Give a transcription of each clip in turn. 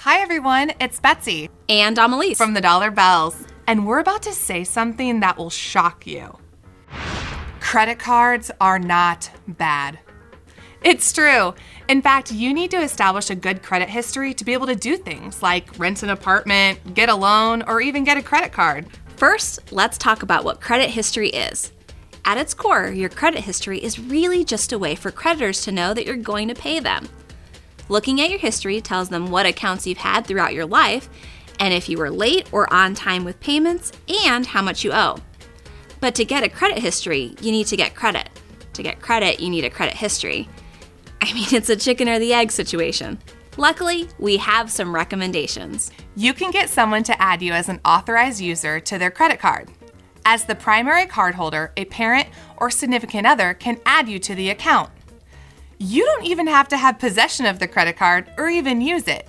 Hi everyone, it's Betsy And Amelis from the Dollar Bells, and we're about to say something that will shock you. Credit cards are not bad. It's true. In fact, you need to establish a good credit history to be able to do things like rent an apartment, get a loan, or even get a credit card. First, let's talk about what credit history is. At its core, your credit history is really just a way for creditors to know that you're going to pay them. Looking at your history tells them what accounts you've had throughout your life, and if you were late or on time with payments, and how much you owe. But to get a credit history, you need to get credit. To get credit, you need a credit history. I mean, it's a chicken or the egg situation. Luckily, we have some recommendations. You can get someone to add you as an authorized user to their credit card. As the primary cardholder, a parent or significant other can add you to the account. You don't even have to have possession of the credit card or even use it.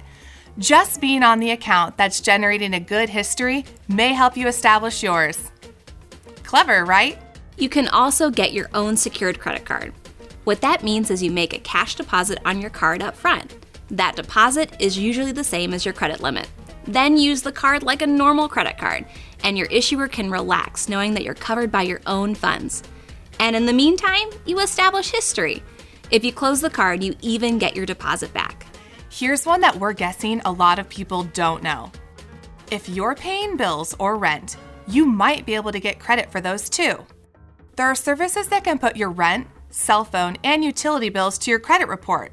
Just being on the account that's generating a good history may help you establish yours. Clever, right? You can also get your own secured credit card. What that means is you make a cash deposit on your card up front. That deposit is usually the same as your credit limit. Then use the card like a normal credit card, and your issuer can relax knowing that you're covered by your own funds. And in the meantime, you establish history. If you close the card, you even get your deposit back. Here's one that we're guessing a lot of people don't know. If you're paying bills or rent, you might be able to get credit for those too. There are services that can put your rent, cell phone, and utility bills to your credit report.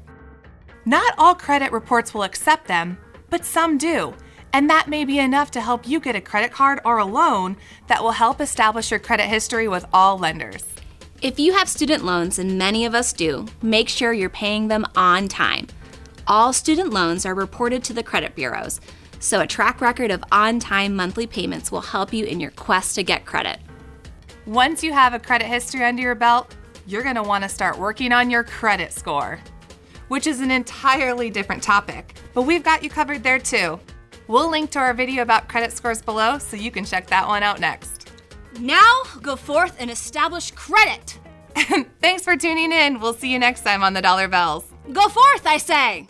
Not all credit reports will accept them, but some do, and that may be enough to help you get a credit card or a loan that will help establish your credit history with all lenders. If you have student loans, and many of us do, make sure you're paying them on time. All student loans are reported to the credit bureaus, so a track record of on-time monthly payments will help you in your quest to get credit. Once you have a credit history under your belt, you're going to want to start working on your credit score, which is an entirely different topic, but we've got you covered there too. We'll link to our video about credit scores below so you can check that one out next. Now, go forth and establish credit. Thanks for tuning in. We'll see you next time on the Dollar Bells. Go forth, I say.